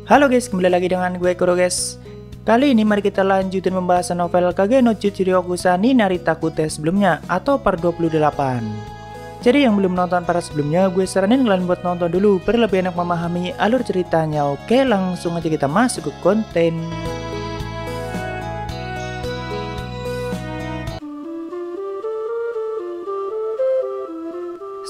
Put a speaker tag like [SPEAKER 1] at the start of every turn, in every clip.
[SPEAKER 1] Halo guys, kembali lagi dengan gue Kuro guys. Kali ini mari kita lanjutin pembahasan novel Kage no Chichiryokusa ni Naritaku Te sebelumnya atau part 28. Jadi yang belum nonton para sebelumnya, gue saranin kalian buat nonton dulu biar lebih enak memahami alur ceritanya. Oke, langsung aja kita masuk ke konten.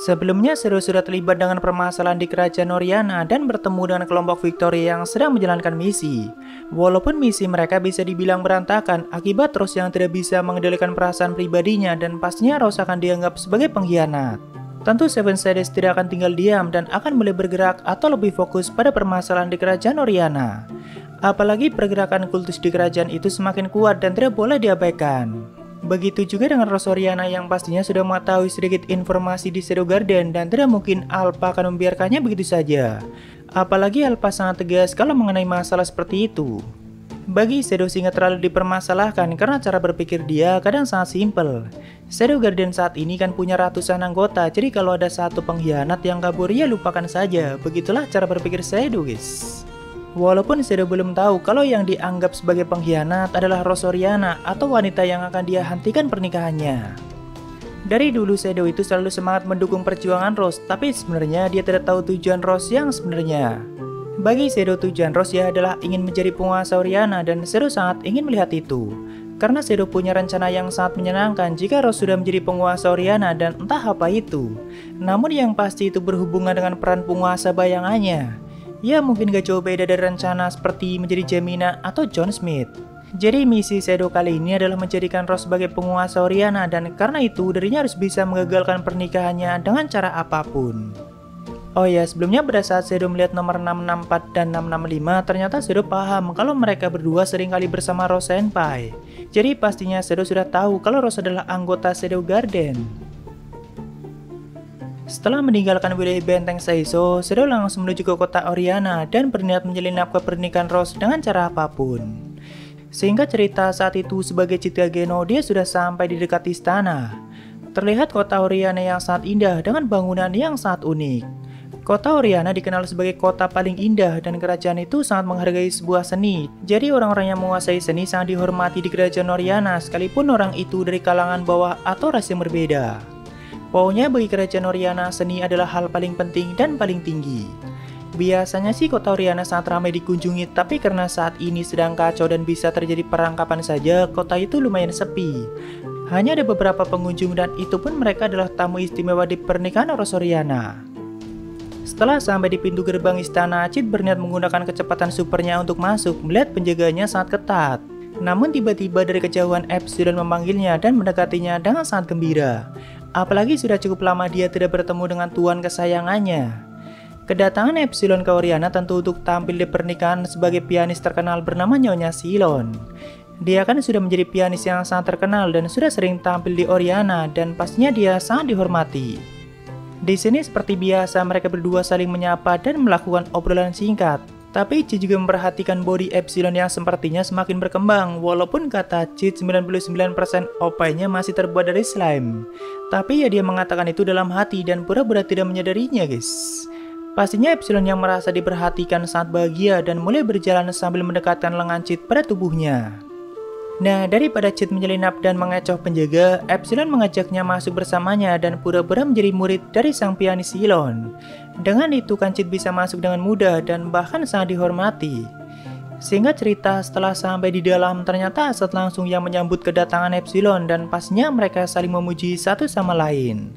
[SPEAKER 1] Sebelumnya Shiro sudah terlibat dengan permasalahan di kerajaan Oriana dan bertemu dengan kelompok Victory yang sedang menjalankan misi. Walaupun misi mereka bisa dibilang berantakan akibat Rose yang tidak bisa mengendalikan perasaan pribadinya dan pastinya Rose akan dianggap sebagai pengkhianat. Tentu Seven Shades tidak akan tinggal diam dan akan mulai bergerak atau lebih fokus pada permasalahan di kerajaan Oriana. Apalagi pergerakan kultus di kerajaan itu semakin kuat dan tidak boleh diabaikan. Begitu juga dengan Rose Oriana yang pastinya sudah mengetahui sedikit informasi di Shadow Garden dan tidak mungkin Alpha akan membiarkannya begitu saja. Apalagi Alpha sangat tegas kalau mengenai masalah seperti itu. Bagi Shadow sangat terlalu dipermasalahkan karena cara berpikir dia kadang sangat simpel. Shadow Garden saat ini kan punya ratusan anggota, jadi kalau ada satu pengkhianat yang kabur ya lupakan saja. Begitulah cara berpikir Shadow guys. Walaupun Shadow belum tahu kalau yang dianggap sebagai pengkhianat adalah Rose Oriana atau wanita yang akan dia hentikan pernikahannya. Dari dulu Shadow itu selalu semangat mendukung perjuangan Rose, tapi sebenarnya dia tidak tahu tujuan Rose yang sebenarnya. Bagi Shadow tujuan Rose ya adalah ingin menjadi penguasa Oriana dan Shadow sangat ingin melihat itu. Karena Shadow punya rencana yang sangat menyenangkan jika Rose sudah menjadi penguasa Oriana dan entah apa itu. Namun yang pasti itu berhubungan dengan peran penguasa bayangannya. Ya mungkin gak jauh beda dari rencana seperti menjadi Gemina atau John Smith. Jadi misi Shadow kali ini adalah menjadikan Rose sebagai penguasa Oriana dan karena itu dirinya harus bisa mengagalkan pernikahannya dengan cara apapun. Oh ya, sebelumnya pada saat Shadow melihat nomor 664 dan 665, ternyata Shadow paham kalau mereka berdua seringkali bersama Rose Senpai. Jadi pastinya Shadow sudah tahu kalau Rose adalah anggota Shadow Garden. Setelah meninggalkan wilayah benteng Saiso, Shadow langsung menuju ke kota Oriana dan berniat menyelinap ke pernikahan Rose dengan cara apapun. Sehingga cerita saat itu sebagai Chikageno dia sudah sampai di dekat istana. Terlihat kota Oriana yang sangat indah dengan bangunan yang sangat unik. Kota Oriana dikenal sebagai kota paling indah dan kerajaan itu sangat menghargai sebuah seni. Jadi orang-orang yang menguasai seni sangat dihormati di kerajaan Oriana sekalipun orang itu dari kalangan bawah atau ras yang berbeda. Pokoknya bagi kerajaan Oriana, seni adalah hal paling penting dan paling tinggi. Biasanya sih kota Oriana sangat ramai dikunjungi, tapi karena saat ini sedang kacau dan bisa terjadi perang kapan saja, kota itu lumayan sepi. Hanya ada beberapa pengunjung dan itu pun mereka adalah tamu istimewa di pernikahan Rose Oriana. Setelah sampai di pintu gerbang istana, Chit berniat menggunakan kecepatan supernya untuk masuk, melihat penjaganya sangat ketat. Namun tiba-tiba dari kejauhan Epsilon memanggilnya dan mendekatinya dengan sangat gembira. Apalagi sudah cukup lama dia tidak bertemu dengan tuan kesayangannya. Kedatangan Epsilon ke Oriana tentu untuk tampil di pernikahan sebagai pianis terkenal bernama Nyonya Silon. Dia kan sudah menjadi pianis yang sangat terkenal dan sudah sering tampil di Oriana dan pastinya dia sangat dihormati. Di sini seperti biasa mereka berdua saling menyapa dan melakukan obrolan singkat. Tapi Chit juga memperhatikan body Epsilon yang sepertinya semakin berkembang. Walaupun kata Chit 99% opainya masih terbuat dari slime. Tapi ya dia mengatakan itu dalam hati dan pura-pura tidak menyadarinya guys. Pastinya Epsilon yang merasa diperhatikan sangat bahagia dan mulai berjalan sambil mendekatkan lengan Chit pada tubuhnya. Nah, daripada Chit menyelinap dan mengecoh penjaga, Epsilon mengajaknya masuk bersamanya dan pura-pura menjadi murid dari sang pianis Silon. Dengan itu kan Chit bisa masuk dengan mudah dan bahkan sangat dihormati. Sehingga cerita setelah sampai di dalam ternyata Asat langsung yang menyambut kedatangan Epsilon dan pastinya mereka saling memuji satu sama lain.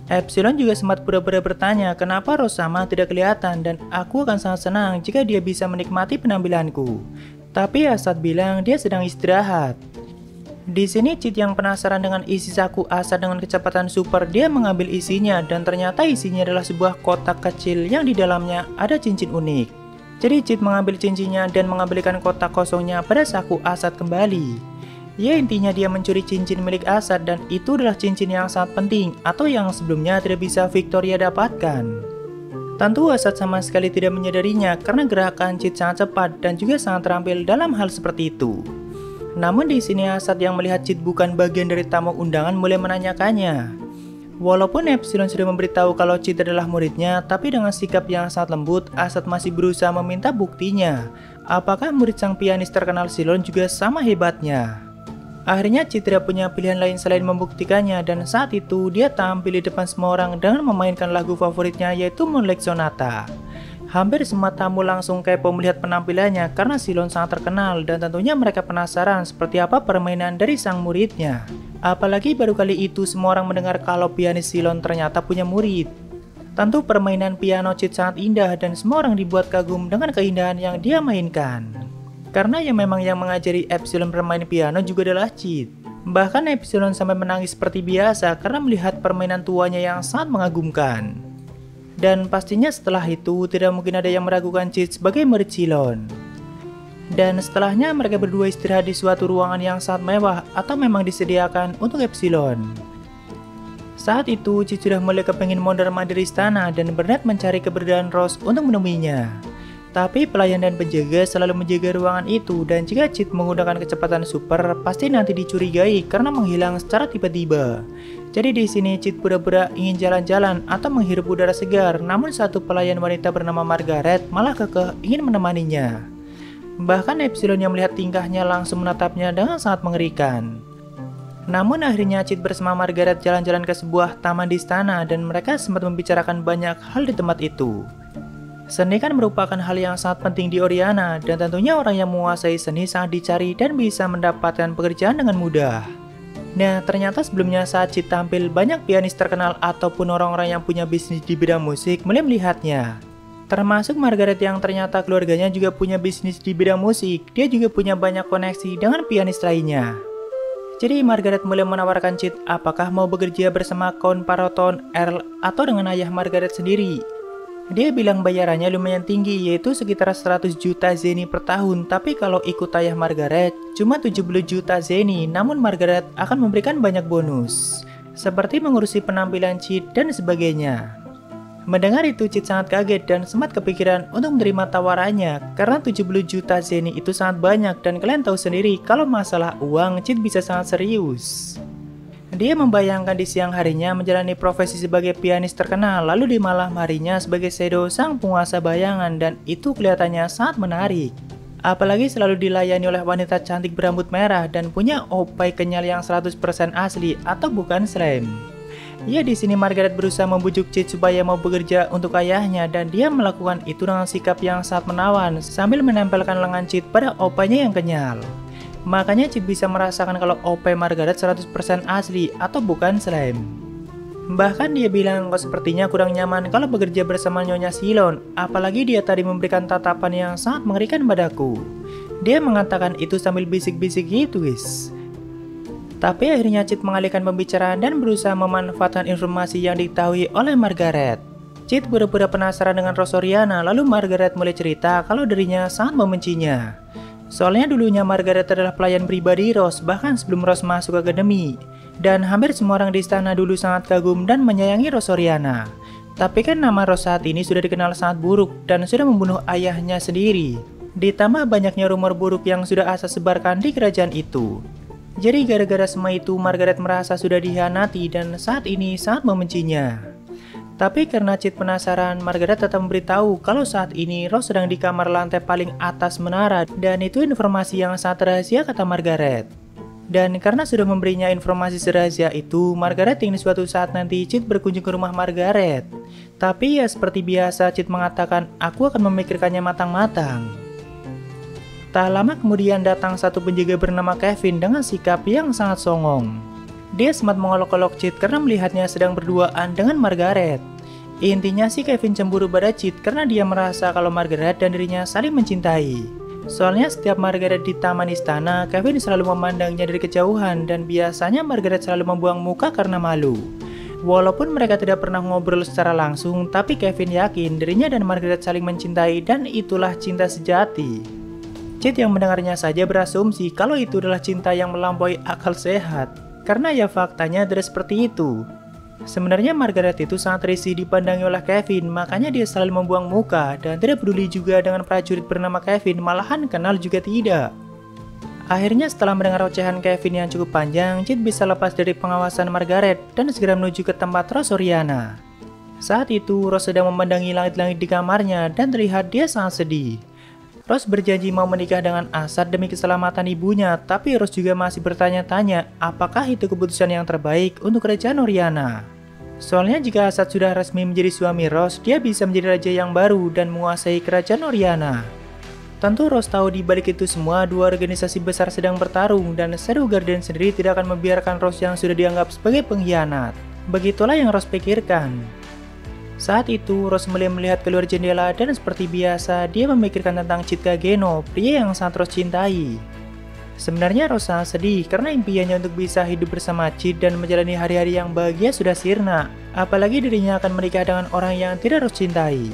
[SPEAKER 1] Epsilon juga sempat pura-pura bertanya kenapa Rosama tidak kelihatan dan aku akan sangat senang jika dia bisa menikmati penampilanku. Tapi Asat bilang dia sedang istirahat. Di sini Chit yang penasaran dengan isi saku Asat dengan kecepatan super, dia mengambil isinya dan ternyata isinya adalah sebuah kotak kecil yang di dalamnya ada cincin unik. Jadi Chit mengambil cincinnya dan mengembalikan kotak kosongnya pada saku Asat kembali. Ya intinya dia mencuri cincin milik Asat dan itu adalah cincin yang sangat penting atau yang sebelumnya tidak bisa Victoria dapatkan. Tentu Asat sama sekali tidak menyadarinya karena gerakan Chit sangat cepat dan juga sangat terampil dalam hal seperti itu. Namun di sini Asat yang melihat Chit bukan bagian dari tamu undangan mulai menanyakannya. Walaupun Epsilon sudah memberitahu kalau Chit adalah muridnya, tapi dengan sikap yang sangat lembut, Asad masih berusaha meminta buktinya. Apakah murid sang pianis terkenal Silon juga sama hebatnya? Akhirnya Chit tidak punya pilihan lain selain membuktikannya, dan saat itu dia tampil di depan semua orang dengan memainkan lagu favoritnya yaitu Moonlight Sonata. Hampir semua tamu langsung kepo melihat penampilannya karena Silon sangat terkenal dan tentunya mereka penasaran seperti apa permainan dari sang muridnya. Apalagi baru kali itu semua orang mendengar kalau pianis Silon ternyata punya murid. Tentu permainan piano Chit sangat indah dan semua orang dibuat kagum dengan keindahan yang dia mainkan. Karena yang mengajari Epsilon bermain piano juga adalah Chit. Bahkan Epsilon sampai menangis seperti biasa karena melihat permainan tuanya yang sangat mengagumkan. Dan pastinya setelah itu tidak mungkin ada yang meragukan Chit sebagai murid Silon. Dan setelahnya mereka berdua istirahat di suatu ruangan yang sangat mewah atau memang disediakan untuk Epsilon. Saat itu Chit sudah mulai kepingin mondar-mandir istana dan Bernard mencari keberadaan Rose untuk menemuinya. Tapi pelayan dan penjaga selalu menjaga ruangan itu dan jika Chit menggunakan kecepatan super pasti nanti dicurigai karena menghilang secara tiba-tiba. Jadi di sini Chit pura-pura ingin jalan-jalan atau menghirup udara segar, namun satu pelayan wanita bernama Margaret malah kekeh ingin menemaninya. Bahkan Epsilon yang melihat tingkahnya langsung menatapnya dengan sangat mengerikan. Namun akhirnya Chit bersama Margaret jalan-jalan ke sebuah taman di istana dan mereka sempat membicarakan banyak hal di tempat itu. Seni kan merupakan hal yang sangat penting di Oriana dan tentunya orang yang menguasai seni sangat dicari dan bisa mendapatkan pekerjaan dengan mudah. Nah, ternyata sebelumnya saat Chit tampil, banyak pianis terkenal ataupun orang-orang yang punya bisnis di bidang musik mulai melihatnya. Termasuk Margaret yang ternyata keluarganya juga punya bisnis di bidang musik, dia juga punya banyak koneksi dengan pianis lainnya. Jadi Margaret mulai menawarkan Chit apakah mau bekerja bersama Count Paraton, Earl, atau dengan ayah Margaret sendiri. Dia bilang bayarannya lumayan tinggi yaitu sekitar 100 juta zeni per tahun, tapi kalau ikut ayah Margaret cuma 70 juta zeni, namun Margaret akan memberikan banyak bonus seperti mengurusi penampilan Chit dan sebagainya. Mendengar itu Chit sangat kaget dan sempat kepikiran untuk menerima tawarannya karena 70 juta zeni itu sangat banyak dan kalian tahu sendiri kalau masalah uang Chit bisa sangat serius. Dia membayangkan di siang harinya menjalani profesi sebagai pianis terkenal, lalu di malam harinya sebagai Shadow sang penguasa bayangan dan itu kelihatannya sangat menarik. Apalagi selalu dilayani oleh wanita cantik berambut merah dan punya opai kenyal yang 100% asli atau bukan slime. Ya di sini Margaret berusaha membujuk Chit supaya mau bekerja untuk ayahnya dan dia melakukan itu dengan sikap yang sangat menawan sambil menempelkan lengan Chit pada opainya yang kenyal. Makanya Chit bisa merasakan kalau opai Margaret 100% asli atau bukan slime. Bahkan dia bilang kok sepertinya kurang nyaman kalau bekerja bersama Nyonya Silon, apalagi dia tadi memberikan tatapan yang sangat mengerikan padaku. Dia mengatakan itu sambil bisik-bisik gitu guys. Tapi akhirnya Chit mengalihkan pembicaraan dan berusaha memanfaatkan informasi yang diketahui oleh Margaret. Chit pura-pura penasaran dengan Rose Oriana, lalu Margaret mulai cerita kalau dirinya sangat membencinya. Soalnya dulunya Margaret adalah pelayan pribadi Rose bahkan sebelum Rose masuk akademi. Dan hampir semua orang di istana dulu sangat kagum dan menyayangi Rose Oriana. Tapi kan nama Rose saat ini sudah dikenal sangat buruk dan sudah membunuh ayahnya sendiri. Ditambah banyaknya rumor buruk yang sudah Asa sebarkan di kerajaan itu. Jadi gara-gara semua itu Margaret merasa sudah dikhianati dan saat ini sangat membencinya. Tapi karena Chit penasaran, Margaret tetap memberitahu kalau saat ini Rose sedang di kamar lantai paling atas menara dan itu informasi yang sangat rahasia kata Margaret. Dan karena sudah memberinya informasi rahasia itu, Margaret ingin suatu saat nanti Chit berkunjung ke rumah Margaret. Tapi ya seperti biasa Chit mengatakan aku akan memikirkannya matang-matang. Tak lama kemudian datang satu penjaga bernama Kevin dengan sikap yang sangat songong. Dia sempat mengolok-olok Chit karena melihatnya sedang berduaan dengan Margaret. Intinya sih Kevin cemburu pada Chit karena dia merasa kalau Margaret dan dirinya saling mencintai. Soalnya setiap Margaret di taman istana, Kevin selalu memandangnya dari kejauhan dan biasanya Margaret selalu membuang muka karena malu. Walaupun mereka tidak pernah ngobrol secara langsung, tapi Kevin yakin dirinya dan Margaret saling mencintai dan itulah cinta sejati. Chit yang mendengarnya saja berasumsi kalau itu adalah cinta yang melampaui akal sehat. Karena ya faktanya tidak seperti itu. Sebenarnya Margaret itu sangat risih dipandangi oleh Kevin, makanya dia selalu membuang muka dan tidak peduli juga dengan prajurit bernama Kevin, malahan kenal juga tidak. Akhirnya setelah mendengar ocehan Kevin yang cukup panjang, Cid bisa lepas dari pengawasan Margaret dan segera menuju ke tempat Rose Oriana. Saat itu, Rose sedang memandangi langit-langit di kamarnya dan terlihat dia sangat sedih. Rose berjanji mau menikah dengan Asad demi keselamatan ibunya, tapi Rose juga masih bertanya-tanya apakah itu keputusan yang terbaik untuk kerajaan Oriana. Soalnya jika Asad sudah resmi menjadi suami Rose, dia bisa menjadi raja yang baru dan menguasai kerajaan Oriana. Tentu Rose tahu di balik itu semua dua organisasi besar sedang bertarung dan Shadow Garden sendiri tidak akan membiarkan Rose yang sudah dianggap sebagai pengkhianat. Begitulah yang Rose pikirkan. Saat itu Rose melihat keluar jendela dan seperti biasa dia memikirkan tentang Cid Kageno, pria yang sangat Rose cintai. Sebenarnya Rose sangat sedih karena impiannya untuk bisa hidup bersama Cid dan menjalani hari-hari yang bahagia sudah sirna, apalagi dirinya akan menikah dengan orang yang tidak Rose cintai.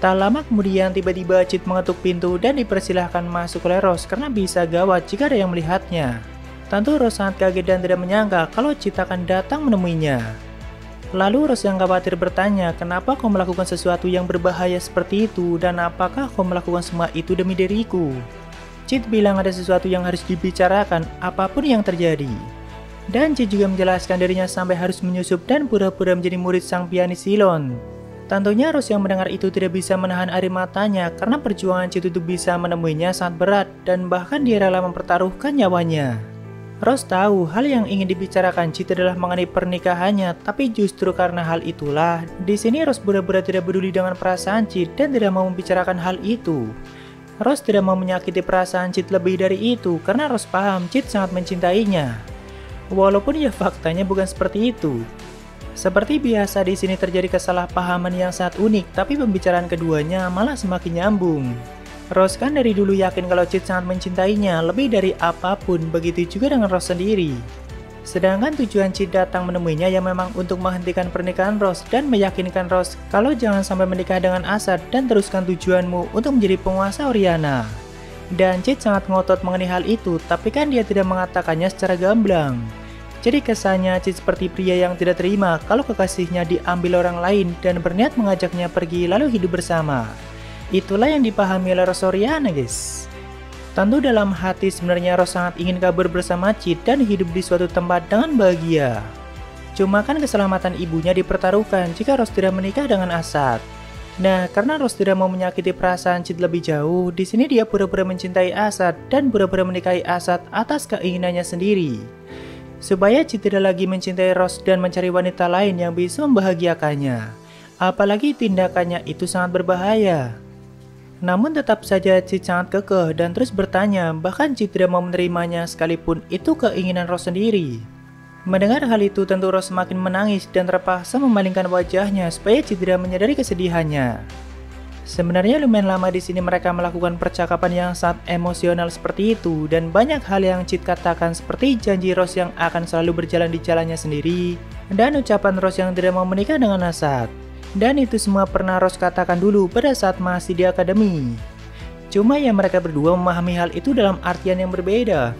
[SPEAKER 1] Tak lama kemudian tiba-tiba Cid mengetuk pintu dan dipersilahkan masuk oleh Rose karena bisa gawat jika ada yang melihatnya. Tentu Rose sangat kaget dan tidak menyangka kalau Cid akan datang menemuinya. Lalu Rose yang khawatir bertanya, kenapa kau melakukan sesuatu yang berbahaya seperti itu dan apakah kau melakukan semua itu demi diriku? Cid bilang ada sesuatu yang harus dibicarakan apapun yang terjadi. Dan Cid juga menjelaskan dirinya sampai harus menyusup dan pura-pura menjadi murid sang pianis Silon. Tentunya Rose yang mendengar itu tidak bisa menahan air matanya karena perjuangan Cid untuk bisa menemuinya sangat berat dan bahkan dia rela mempertaruhkan nyawanya. Rose tahu hal yang ingin dibicarakan Cid adalah mengenai pernikahannya, tapi justru karena hal itulah, di sini Rose benar-benar tidak peduli dengan perasaan Cid dan tidak mau membicarakan hal itu. Rose tidak mau menyakiti perasaan Cid lebih dari itu karena Rose paham Cid sangat mencintainya. Walaupun ya faktanya bukan seperti itu. Seperti biasa di sini terjadi kesalahpahaman yang sangat unik, tapi pembicaraan keduanya malah semakin nyambung. Rose kan dari dulu yakin kalau Cid sangat mencintainya lebih dari apapun, begitu juga dengan Rose sendiri. Sedangkan tujuan Cid datang menemuinya yang memang untuk menghentikan pernikahan Rose dan meyakinkan Rose kalau jangan sampai menikah dengan Asad dan teruskan tujuanmu untuk menjadi penguasa Oriana. Dan Cid sangat ngotot mengenai hal itu, tapi kan dia tidak mengatakannya secara gamblang. Jadi kesannya Cid seperti pria yang tidak terima kalau kekasihnya diambil orang lain dan berniat mengajaknya pergi lalu hidup bersama. Itulah yang dipahami oleh Rose Oriana, guys. Tentu dalam hati sebenarnya Rose sangat ingin kabur bersama Cid dan hidup di suatu tempat dengan bahagia. Cuma kan keselamatan ibunya dipertaruhkan jika Rose tidak menikah dengan Asad. Nah, karena Rose tidak mau menyakiti perasaan Cid lebih jauh, di sini dia pura-pura mencintai Asad dan pura-pura menikahi Asad atas keinginannya sendiri. Supaya Cid tidak lagi mencintai Rose dan mencari wanita lain yang bisa membahagiakannya. Apalagi tindakannya itu sangat berbahaya. Namun tetap saja Cid sangat kekeh dan terus bertanya, bahkan Cid tidak mau menerimanya sekalipun itu keinginan Rose sendiri. Mendengar hal itu tentu Rose semakin menangis dan terpaksa memalingkan wajahnya supaya Cid tidak menyadari kesedihannya. Sebenarnya lumayan lama di sini mereka melakukan percakapan yang sangat emosional seperti itu dan banyak hal yang Cid katakan seperti janji Rose yang akan selalu berjalan di jalannya sendiri dan ucapan Rose yang tidak mau menikah dengan Asad. Dan itu semua pernah Rose katakan dulu pada saat masih di akademi. Cuma ya mereka berdua memahami hal itu dalam artian yang berbeda.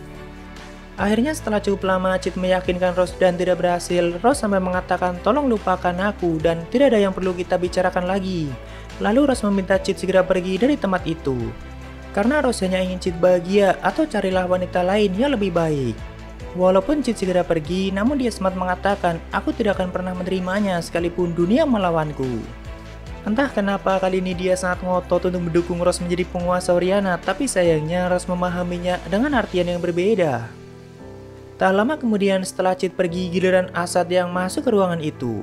[SPEAKER 1] Akhirnya setelah cukup lama Cid meyakinkan Rose dan tidak berhasil, Rose sampai mengatakan tolong lupakan aku dan tidak ada yang perlu kita bicarakan lagi. Lalu Rose meminta Cid segera pergi dari tempat itu. Karena Rose hanya ingin Cid bahagia atau carilah wanita lain yang lebih baik. Walaupun Cid segera pergi, namun dia sempat mengatakan, aku tidak akan pernah menerimanya sekalipun dunia melawanku. Entah kenapa kali ini dia sangat ngotot untuk mendukung Rose menjadi penguasa Oriana, tapi sayangnya Rose memahaminya dengan artian yang berbeda. Tak lama kemudian setelah Cid pergi, giliran Asad yang masuk ke ruangan itu.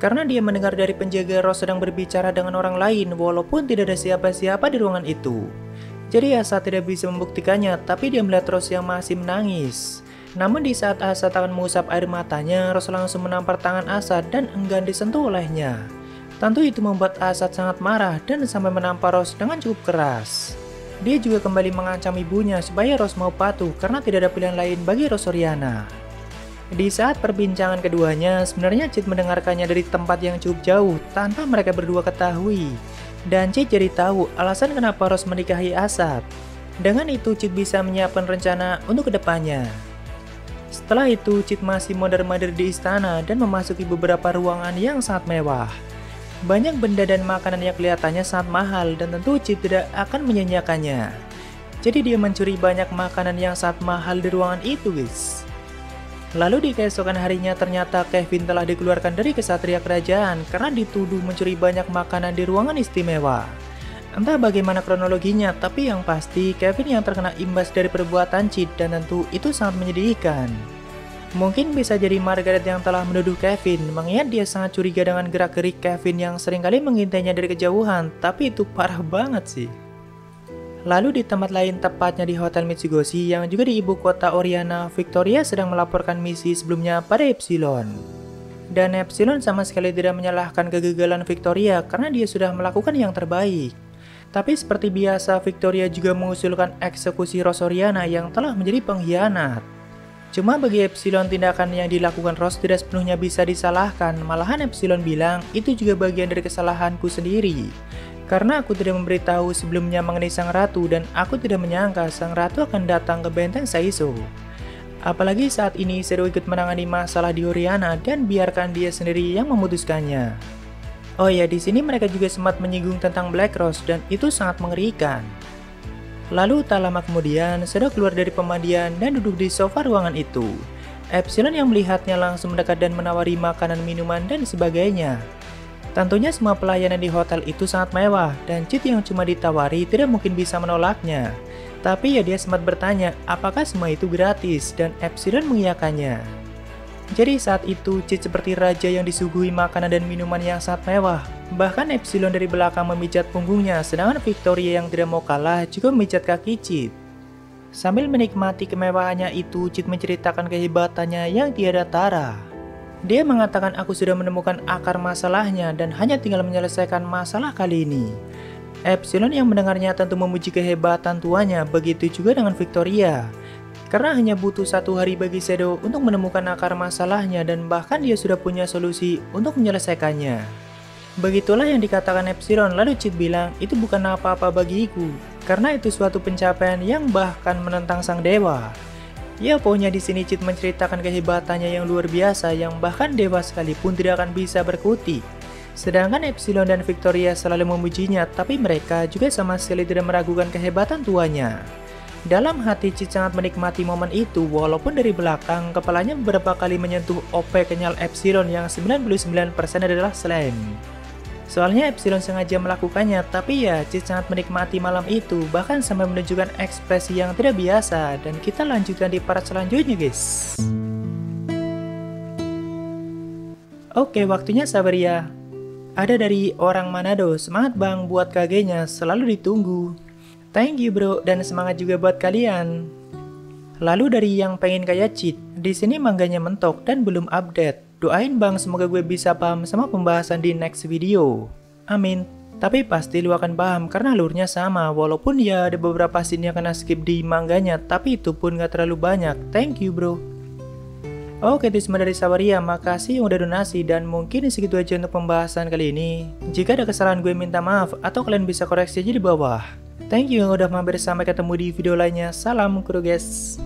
[SPEAKER 1] Karena dia mendengar dari penjaga Rose sedang berbicara dengan orang lain walaupun tidak ada siapa-siapa di ruangan itu. Jadi Asad tidak bisa membuktikannya, tapi dia melihat Rose yang masih menangis. Namun di saat Asad akan mengusap air matanya, Rose langsung menampar tangan Asad dan enggan disentuh olehnya. Tentu itu membuat Asad sangat marah dan sampai menampar Rose dengan cukup keras. Dia juga kembali mengancam ibunya supaya Rose mau patuh karena tidak ada pilihan lain bagi Rose Oriana. Di saat perbincangan keduanya, sebenarnya Cid mendengarkannya dari tempat yang cukup jauh tanpa mereka berdua ketahui. Dan Cid jadi tahu alasan kenapa Rose menikahi Asad. Dengan itu Cid bisa menyiapkan rencana untuk kedepannya. Setelah itu Cid masih mondar-mandir di istana dan memasuki beberapa ruangan yang sangat mewah. Banyak benda dan makanan yang kelihatannya sangat mahal dan tentu Cid tidak akan menyanyiakannya. Jadi dia mencuri banyak makanan yang sangat mahal di ruangan itu guys. Lalu di keesokan harinya ternyata Kevin telah dikeluarkan dari kesatria kerajaan karena dituduh mencuri banyak makanan di ruangan istimewa. Entah bagaimana kronologinya, tapi yang pasti Kevin yang terkena imbas dari perbuatan cheat dan tentu itu sangat menyedihkan. Mungkin bisa jadi Margaret yang telah menuduh Kevin, mengingat dia sangat curiga dengan gerak-gerik Kevin yang seringkali mengintainya dari kejauhan, tapi itu parah banget sih. Lalu di tempat lain, tepatnya di Hotel Mitsugoshi yang juga di ibu kota Oriana, Victoria sedang melaporkan misi sebelumnya pada Epsilon. Dan Epsilon sama sekali tidak menyalahkan kegagalan Victoria karena dia sudah melakukan yang terbaik. Tapi seperti biasa, Victoria juga mengusulkan eksekusi Rose Oriana yang telah menjadi pengkhianat. Cuma bagi Epsilon, tindakan yang dilakukan Rose tidak sepenuhnya bisa disalahkan, malahan Epsilon bilang itu juga bagian dari kesalahanku sendiri. Karena aku tidak memberitahu sebelumnya mengenai Sang Ratu dan aku tidak menyangka Sang Ratu akan datang ke benteng Saizo. Apalagi saat ini Shadow ikut menangani masalah di Oriana dan biarkan dia sendiri yang memutuskannya. Oh ya, di sini mereka juga sempat menyinggung tentang Black Rose dan itu sangat mengerikan. Lalu tak lama kemudian Shadow keluar dari pemandian dan duduk di sofa ruangan itu. Epsilon yang melihatnya langsung mendekat dan menawari makanan, minuman, dan sebagainya. Tentunya semua pelayanan di hotel itu sangat mewah dan cheat yang cuma ditawari tidak mungkin bisa menolaknya. Tapi ya dia sempat bertanya apakah semua itu gratis dan Epsilon mengiyakannya. Jadi saat itu cheat seperti raja yang disuguhi makanan dan minuman yang sangat mewah. Bahkan Epsilon dari belakang memijat punggungnya, sedangkan Victoria yang tidak mau kalah juga memijat kaki cheat. Sambil menikmati kemewahannya itu, cheat menceritakan kehebatannya yang tiada tara. Dia mengatakan aku sudah menemukan akar masalahnya dan hanya tinggal menyelesaikan masalah kali ini. Epsilon yang mendengarnya tentu memuji kehebatan tuanya, begitu juga dengan Victoria. Karena hanya butuh 1 hari bagi Shadow untuk menemukan akar masalahnya dan bahkan dia sudah punya solusi untuk menyelesaikannya. Begitulah yang dikatakan Epsilon, lalu Cheat bilang itu bukan apa-apa bagiku, karena itu suatu pencapaian yang bahkan menentang sang dewa. Ya pokoknya di sini Cheat menceritakan kehebatannya yang luar biasa yang bahkan dewa sekalipun tidak akan bisa berkutik. Sedangkan Epsilon dan Victoria selalu memujinya, tapi mereka juga sama sekali tidak meragukan kehebatan tuanya. Dalam hati Cheat sangat menikmati momen itu, walaupun dari belakang kepalanya beberapa kali menyentuh OP kenyal Epsilon yang 99% adalah slime. Soalnya Epsilon sengaja melakukannya, tapi ya Cheat sangat menikmati malam itu, bahkan sampai menunjukkan ekspresi yang tidak biasa. Dan kita lanjutkan di part selanjutnya guys. Oke, waktunya sabar ya. Ada dari orang Manado, semangat bang buat KG-nya, selalu ditunggu. Thank you bro, dan semangat juga buat kalian. Lalu dari yang pengen kayak Cheat, di sini mangganya mentok dan belum update. Doain bang semoga gue bisa paham sama pembahasan di next video. Amin. Tapi pasti lu akan paham karena alurnya sama, walaupun ya ada beberapa scene yang kena skip di mangganya, tapi itu pun gak terlalu banyak. Thank you bro. Oke, itu semua dari Sawaria, makasih yang udah donasi dan mungkin segitu aja untuk pembahasan kali ini. Jika ada kesalahan gue minta maaf atau kalian bisa koreksi aja di bawah. Thank you yang udah mampir, sampai ketemu di video lainnya. Salam kru guys.